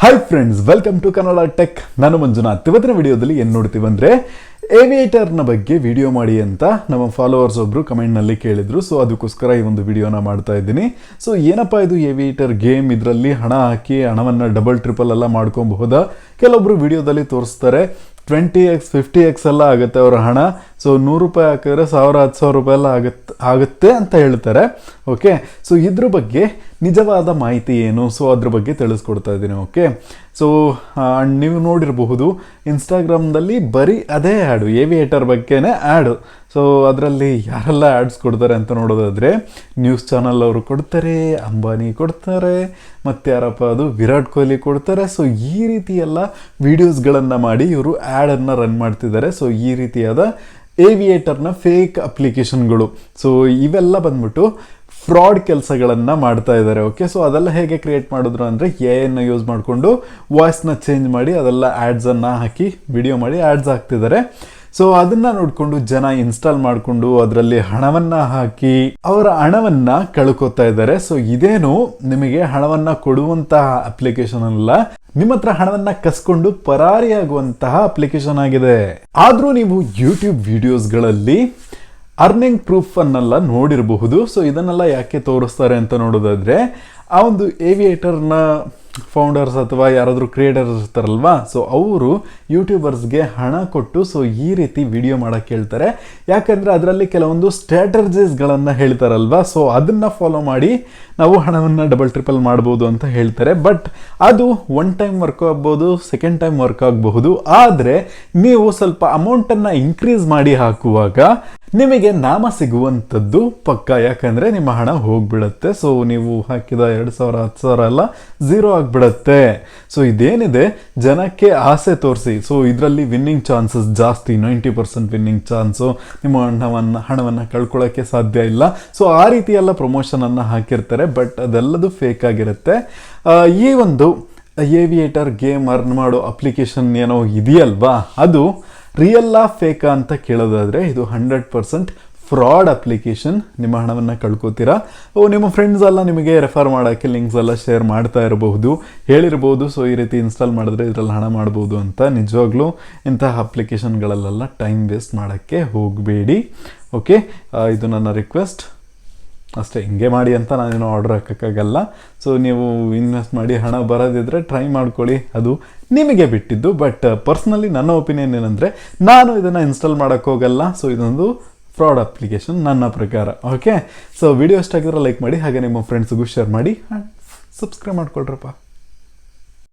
Hi friends, welcome to Kannada tech. ನಾನು ಮಂಜುನಾಥ್. ಇವತ್ತಿನ ವಿಡಿಯೋದಲ್ಲಿ ಏನು ನೋಡ್ತೀವಿ ಅಂದರೆ ಏವಿಯೇಟರ್ನ ಬಗ್ಗೆ ವಿಡಿಯೋ ಮಾಡಿ ಅಂತ ನಮ್ಮ ಫಾಲೋವರ್ಸ್ ಒಬ್ಬರು ಕಮೆಂಟ್ನಲ್ಲಿ ಕೇಳಿದರು. ಸೊ ಅದಕ್ಕೋಸ್ಕರ ಈ ಒಂದು ವಿಡಿಯೋನ ಮಾಡ್ತಾ ಇದ್ದೀನಿ. ಸೊ ಏನಪ್ಪ ಇದು ಏವಿಯೇಟರ್ ಗೇಮ್, ಇದರಲ್ಲಿ ಹಣ ಹಾಕಿ ಹಣವನ್ನು ಡಬಲ್ ಟ್ರಿಪಲ್ ಎಲ್ಲ ಮಾಡ್ಕೊಬಹುದಾ? ಕೆಲವೊಬ್ರು ವಿಡಿಯೋದಲ್ಲಿ ತೋರಿಸ್ತಾರೆ 20x 50x ಎಲ್ಲ ಆಗುತ್ತೆ ಅವರ ಹಣ. ಸೊ 100 ರೂಪಾಯಿ ಹಾಕಿದ್ರೆ 1000 10,000 ರೂಪಾಯಿ ಎಲ್ಲ ಆಗುತ್ತೆ ಅಂತ ಹೇಳ್ತಾರೆ. ಓಕೆ, ಸೊ ಇದ್ರ ಬಗ್ಗೆ ನಿಜವಾದ ಮಾಹಿತಿ ಏನು, ಸೊ ಅದ್ರ ಬಗ್ಗೆ ತಿಳಿಸ್ಕೊಡ್ತಾ ಇದ್ದೀನಿ. ಓಕೆ, ಸೊ ನೀವು ನೋಡಿರಬಹುದು ಇನ್ಸ್ಟಾಗ್ರಾಮ್ದಲ್ಲಿ ಬರೀ ಅದೇ ಆ್ಯಡು, ಏವಿಯೇಟರ್ ಬಗ್ಗೆನೇ ಆ್ಯಡು. ಸೊ ಅದರಲ್ಲಿ ಯಾರೆಲ್ಲ ಆ್ಯಡ್ಸ್ ಕೊಡ್ತಾರೆ ಅಂತ ನೋಡೋದಾದರೆ ನ್ಯೂಸ್ ಚಾನಲ್ ಅವರು ಕೊಡ್ತಾರೆ, ಅಂಬಾನಿ ಕೊಡ್ತಾರೆ, ಮತ್ತು ಯಾರಪ್ಪ ಅದು ವಿರಾಟ್ ಕೊಹ್ಲಿ ಕೊಡ್ತಾರೆ. ಸೊ ಈ ರೀತಿ ಎಲ್ಲ ವೀಡಿಯೋಸ್ಗಳನ್ನು ಮಾಡಿ ಇವರು ಆ್ಯಡನ್ನು ರನ್ ಮಾಡ್ತಿದ್ದಾರೆ. ಸೊ ಈ ರೀತಿಯಾದ ಏವಿಯೇಟರ್ನ ಫೇಕ್ ಅಪ್ಲಿಕೇಶನ್ಗಳು, ಸೊ ಇವೆಲ್ಲ ಬಂದ್ಬಿಟ್ಟು ಫ್ರಾಡ್ ಕೆಲಸಗಳನ್ನು ಮಾಡ್ತಾ ಇದ್ದಾರೆ. ಓಕೆ, ಸೊ ಅದೆಲ್ಲ ಹೇಗೆ ಕ್ರಿಯೇಟ್ ಮಾಡಿದ್ರು ಅಂದರೆ ಎಐನ ಯೂಸ್ ಮಾಡಿಕೊಂಡು ವಾಯ್ಸ್ನ ಚೇಂಜ್ ಮಾಡಿ ಅದೆಲ್ಲ ಆ್ಯಡ್ಸನ್ನು ಹಾಕಿ ವಿಡಿಯೋ ಮಾಡಿ ಆ್ಯಡ್ಸ್ ಹಾಕ್ತಿದ್ದಾರೆ. ಸೊ ಅದನ್ನು ನೋಡಿಕೊಂಡು ಜನ ಇನ್ಸ್ಟಾಲ್ ಮಾಡಿಕೊಂಡು ಅದರಲ್ಲಿ ಹಣವನ್ನು ಹಾಕಿ ಅವರ ಹಣವನ್ನು ಕಳ್ಕೊತಾ ಇದ್ದಾರೆ. ಸೊ ಇದೇನು ನಿಮಗೆ ಹಣವನ್ನು ಕೊಡುವಂತಹ ಅಪ್ಲಿಕೇಶನ್ ಅಲ್ಲ, ನಿಮ್ಮ ಹತ್ರ ಹಣವನ್ನು ಕಸ್ಕೊಂಡು ಪರಾರಿಯಾಗುವಂತಹ ಅಪ್ಲಿಕೇಶನ್ ಆಗಿದೆ. ಆದರೂ ನೀವು ಯೂಟ್ಯೂಬ್ ವಿಡಿಯೋಸ್ಗಳಲ್ಲಿ ಅರ್ನಿಂಗ್ ಪ್ರೂಫ್ ಅನ್ನೆಲ್ಲ ನೋಡಿರಬಹುದು. ಸೊ ಇದನ್ನೆಲ್ಲ ಯಾಕೆ ತೋರಿಸ್ತಾರೆ ಅಂತ ನೋಡೋದಾದರೆ, ಆ ಒಂದು ಏವಿಯೇಟರ್ನ ಫೌಂಡರ್ಸ್ ಅಥವಾ ಯಾರಾದರೂ ಕ್ರಿಯೇಟರ್ಸ್ ಇರ್ತಾರಲ್ವಾ, ಸೊ ಅವರು ಯೂಟ್ಯೂಬರ್ಸ್ಗೆ ಹಣ ಕೊಟ್ಟು ಸೊ ಈ ರೀತಿ ವಿಡಿಯೋ ಮಾಡೋಕ್ಕೆ ಹೇಳ್ತಾರೆ. ಯಾಕಂದರೆ ಅದರಲ್ಲಿ ಕೆಲವೊಂದು ಸ್ಟ್ರಾಟರ್ಜೀಸ್ಗಳನ್ನು ಹೇಳ್ತಾರಲ್ವಾ, ಸೊ ಅದನ್ನು ಫಾಲೋ ಮಾಡಿ ನಾವು ಹಣವನ್ನು ಡಬಲ್ ಟ್ರಿಪಲ್ ಮಾಡ್ಬೋದು ಅಂತ ಹೇಳ್ತಾರೆ. ಬಟ್ ಅದು ಒನ್ ಟೈಮ್ ವರ್ಕ್ ಆಗ್ಬೋದು, ಸೆಕೆಂಡ್ ಟೈಮ್ ವರ್ಕ್ ಆಗಬಹುದು. ಆದರೆ ನೀವು ಸ್ವಲ್ಪ ಅಮೌಂಟನ್ನು ಇನ್ಕ್ರೀಸ್ ಮಾಡಿ ಹಾಕುವಾಗ ನಿಮಗೆ ನಾಮ ಸಿಗುವಂಥದ್ದು ಪಕ್ಕ, ಯಾಕಂದರೆ ನಿಮ್ಮ ಹಣ ಹೋಗ್ಬಿಡುತ್ತೆ. ಸೊ ನೀವು ಹಾಕಿದ 2,000 10,000 ಎಲ್ಲ ಝೀರೋ ಆಗಿಬಿಡುತ್ತೆ. ಸೊ ಇದೇನಿದೆ ಜನಕ್ಕೆ ಆಸೆ ತೋರಿಸಿ, ಸೊ ಇದರಲ್ಲಿ ವಿನ್ನಿಂಗ್ ಚಾನ್ಸಸ್ ಜಾಸ್ತಿ, 90% ವಿನ್ನಿಂಗ್ ಚಾನ್ಸು, ನಿಮ್ಮ ಹಣವನ್ನು ಕಳ್ಕೊಳ್ಳೋಕ್ಕೆ ಸಾಧ್ಯ ಇಲ್ಲ. ಸೊ ಆ ರೀತಿ ಎಲ್ಲ ಪ್ರಮೋಷನನ್ನು ಹಾಕಿರ್ತಾರೆ. ಬಟ್ ಅದೆಲ್ಲದು ಫೇಕ್ ಆಗಿರುತ್ತೆ. ಈ ಒಂದು ಏವಿಯೇಟರ್ ಗೇಮ್ ಅರ್ನ್ ಮಾಡೋ ಅಪ್ಲಿಕೇಶನ್ ಏನೋ ಇದೆಯಲ್ವಾ, ಅದು ರಿಯಲ್ಲಾ ಫೇಕಾ ಅಂತ ಕೇಳೋದಾದರೆ ಇದು 100% ಫ್ರಾಡ್ ಅಪ್ಲಿಕೇಶನ್. ನಿಮ್ಮ ಹಣವನ್ನು ಕಳ್ಕೊತೀರಾ. ನಿಮ್ಮ ಫ್ರೆಂಡ್ಸ್ ಎಲ್ಲ ನಿಮಗೆ ರೆಫರ್ ಮಾಡೋಕ್ಕೆ ಲಿಂಕ್ಸ್ ಎಲ್ಲ ಶೇರ್ ಮಾಡ್ತಾ ಇರಬಹುದು, ಹೇಳಿರ್ಬೋದು ಸೊ ಈ ರೀತಿ ಇನ್ಸ್ಟಾಲ್ ಮಾಡಿದ್ರೆ ಇದರಲ್ಲಿ ಹಣ ಮಾಡ್ಬೋದು ಅಂತ. ನಿಜವಾಗ್ಲೂ ಇಂತಹ ಅಪ್ಲಿಕೇಶನ್ಗಳಲ್ಲೆಲ್ಲ ಟೈಮ್ ವೇಸ್ಟ್ ಮಾಡೋಕ್ಕೆ ಹೋಗಬೇಡಿ. ಓಕೆ, ಇದು ನನ್ನ ರಿಕ್ವೆಸ್ಟ್ ಅಷ್ಟೇ. ಹಿಂಗೆ ಮಾಡಿ ಅಂತ ನಾನೇನೋ ಆರ್ಡರ್ ಹಾಕೋಕ್ಕಾಗಲ್ಲ. ಸೊ ನೀವು ಇನ್ವೆಸ್ಟ್ ಮಾಡಿ ಹಣ ಬರೋದಿದ್ರೆ ಟ್ರೈ ಮಾಡ್ಕೊಳ್ಳಿ, ಅದು ನಿಮಗೆ ಬಿಟ್ಟಿದ್ದು. ಬಟ್ ಪರ್ಸ್ನಲಿ ನನ್ನ ಒಪಿನಿಯನ್ ಏನಂದರೆ, ನಾನು ಇದನ್ನು ಇನ್ಸ್ಟಾಲ್ ಮಾಡೋಕ್ಕೆ ಹೋಗಲ್ಲ. ಸೊ ಇದೊಂದು ಫ್ರಾಡ್ ಅಪ್ಲಿಕೇಶನ್ ನನ್ನ ಪ್ರಕಾರ. ಓಕೆ, ಸೊ ವಿಡಿಯೋ ಇಷ್ಟ ಆಗಿದ್ರೆ ಲೈಕ್ ಮಾಡಿ, ಹಾಗೆ ನಿಮ್ಮ ಫ್ರೆಂಡ್ಸ್ಗೂ ಶೇರ್ ಮಾಡಿ, ಸಬ್ಸ್ಕ್ರೈಬ್ ಮಾಡ್ಕೊಳ್ರಪ್ಪ.